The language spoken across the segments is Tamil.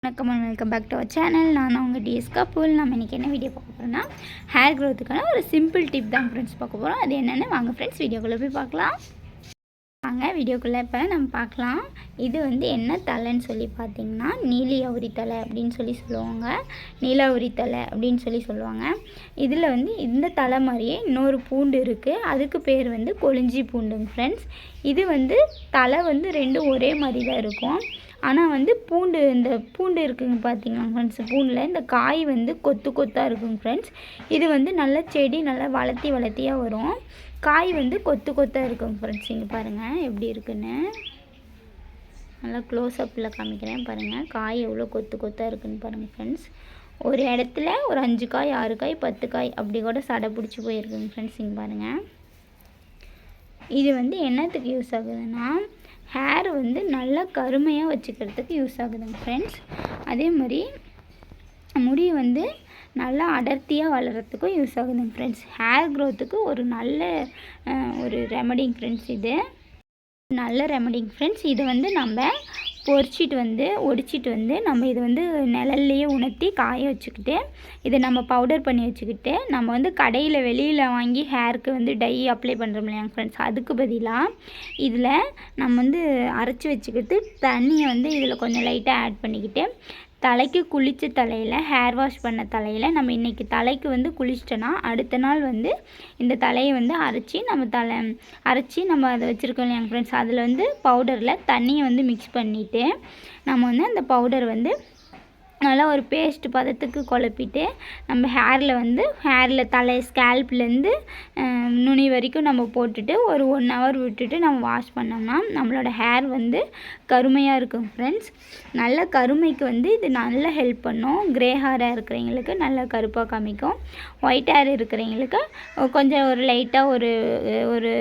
வணக்கம் welcome back to our channel. நான் உங்கள் டிஎஸ் கபூல். நம்ம இன்றைக்கி என்ன வீடியோ பார்க்க போகிறோம்னா ஹேர் க்ரோத்துக்கான ஒரு சிம்பிள் டிப் தான் ஃப்ரெண்ட்ஸ் பார்க்க போகிறோம். அது என்னென்னு வாங்க ஃப்ரெண்ட்ஸ் வீடியோக்குள்ளே போய் பார்க்கலாம். வாங்க வீடியோக்குள்ளே இப்போ நம்ம பார்க்கலாம். இது என்ன தலைன்னு சொல்லி பார்த்திங்கன்னா நீலி அவுரி தலை அப்படின்னு சொல்லுவாங்க. நீல அவுரி தலை அப்படின்னு சொல்லுவாங்க. இதில் இந்த தலை மாதிரியே இன்னொரு பூண்டு இருக்குது. அதுக்கு பேர் கொளிஞ்சி பூண்டுங்க ஃப்ரெண்ட்ஸ். இது தலை ரெண்டும் ஒரே மாதிரி தான் இருக்கும். ஆனால் பூண்டு இந்த பூண்டு இருக்குங்க பார்த்தீங்களா ஃப்ரெண்ட்ஸ். பூண்டில் இந்த காய் கொத்து கொத்தாக இருக்குங்க ஃப்ரெண்ட்ஸ். இது நல்ல செடி நல்லா வளர்த்தியாக வரும். காய் கொத்து கொத்தாக இருக்குங்க ஃப்ரெண்ட்ஸ். இங்கே பாருங்கள் எப்படி இருக்குன்னு நல்லா க்ளோஸ்அப்பில் காமிக்கிறேன் பாருங்கள். காய் எவ்வளோ கொத்து கொத்தாக இருக்குதுன்னு பாருங்கள் ஃப்ரெண்ட்ஸ். ஒரு இடத்துல ஒரு 5 காய் 6 காய் 10 காய் அப்படி கூட சடை பிடிச்சி போயிருக்குங்க ஃப்ரெண்ட்ஸ். இங்கே பாருங்கள். இது என்னத்துக்கு யூஸ் ஆகுதுன்னா ஹேர் நல்லா கருமையாக வச்சுக்கிறதுக்கு யூஸ் ஆகுதுங்க ஃப்ரெண்ட்ஸ். அதே மாதிரி முடி நல்லா அடர்த்தியாக வளர்கிறதுக்கும் யூஸ் ஆகுதுங்க ஃப்ரெண்ட்ஸ். ஹேர் க்ரோத்துக்கு ஒரு நல்ல ஒரு ரெமடிங் ஃப்ரெண்ட்ஸ். இது நல்ல ரெமடிங் ஃப்ரெண்ட்ஸ். இது நம்ம பொரிச்சிட்டு ஒடிச்சிட்டு நம்ம இது நிழல்லையே உணர்த்தி காய வச்சுக்கிட்டு இதை நம்ம பவுடர் பண்ணி வச்சுக்கிட்டு நம்ம கடையில் வெளியில் வாங்கி ஹேருக்கு டை அப்ளை பண்ணுறோம் இல்லையாங்க ஃப்ரெண்ட்ஸ். அதுக்கு பதிலாக இதில் நம்ம அரைச்சி வச்சுக்கிட்டு தண்ணியை இதில் கொஞ்சம் லைட்டாக ஆட் பண்ணிக்கிட்டு தலைக்கு குளித்த தலையில் ஹேர் வாஷ் பண்ண தலையில் நம்ம இன்றைக்கி தலைக்கு குளிச்சிட்டோன்னா அடுத்த நாள் இந்த தலையை அரைச்சி நம்ம அதை வச்சுருக்கோம் இல்லையா ஃப்ரெண்ட்ஸ். அதில் பவுடரில் தண்ணியை மிக்ஸ் பண்ணிவிட்டு நம்ம அந்த பவுடர் நல்லா ஒரு பேஸ்ட் பதத்துக்கு குழப்பிட்டு நம்ம ஹேரில் தலை ஸ்கேல்ப்லேருந்து நுனி வரைக்கும் நம்ம போட்டுட்டு ஒரு 1 hour விட்டுட்டு நம்ம வாஷ் பண்ணோம்னா நம்மளோட ஹேர் கருமையாக இருக்கும் ஃப்ரெண்ட்ஸ். நல்ல கருமைக்கு இது நல்ல ஹெல்ப் பண்ணும். க்ரே ஹேராக இருக்கிறவங்களுக்கு நல்லா கருப்பாக காமிக்கும். ஒயிட் ஹேர் இருக்கிறவங்களுக்கு கொஞ்சம் ஒரு லைட்டாக ஒரு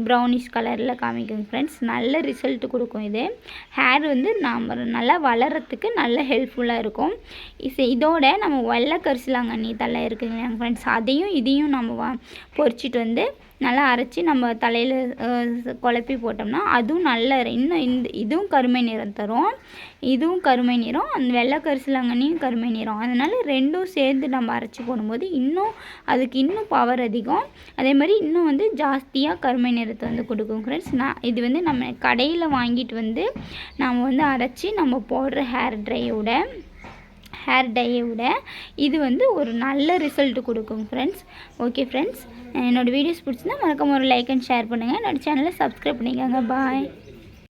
ப்ரௌனிஷ் கலரில் காமிக்கும் ஃப்ரெண்ட்ஸ். நல்ல ரிசல்ட் கொடுக்கும். இது ஹேர் நம்ம நல்லா வளர்கிறதுக்கு நல்ல ஹெல்ப்ஃபுல்லாக இருக்கும். இதோட நம்ம வெள்ளை கரிசலாங்கண்ணி தலை இருக்குதுங்க ஃப்ரெண்ட்ஸ். இதையும் நம்ம பொரிச்சிட்டு நல்லா அரைச்சி நம்ம தலையில் குழப்பி போட்டோம்னா அதுவும் நல்ல இதுவும் கருமை நிறம் தரும். இதுவும் கருமை நிறம், அந்த வெள்ளை கரிசலாங்கண்ணியும் கருமை நிறம். அதனால் ரெண்டும் சேர்ந்து நம்ம அரைச்சி போடும்போது அதுக்கு இன்னும் பவர் அதிகம். அதே மாதிரி இன்னும் ஜாஸ்தியாக கருமை நிறத்தை கொடுக்கும் ஃப்ரெண்ட்ஸ். இது நம்ம கடையில் வாங்கிட்டு நம்ம அரைச்சி நம்ம போடுற ஹேர் டையை விட இது ஒரு நல்ல ரிசல்ட் கொடுக்கும் ஃப்ரெண்ட்ஸ். ஓகே ஃப்ரெண்ட்ஸ், என்னோடய வீடியோஸ் பிடிச்சிருந்தா மறக்காம ஒரு லைக் அண்ட் ஷேர் பண்ணுங்கள். என்னோடய சேனலை சப்ஸ்கிரைப் பண்ணிக்கோங்க. பாய்.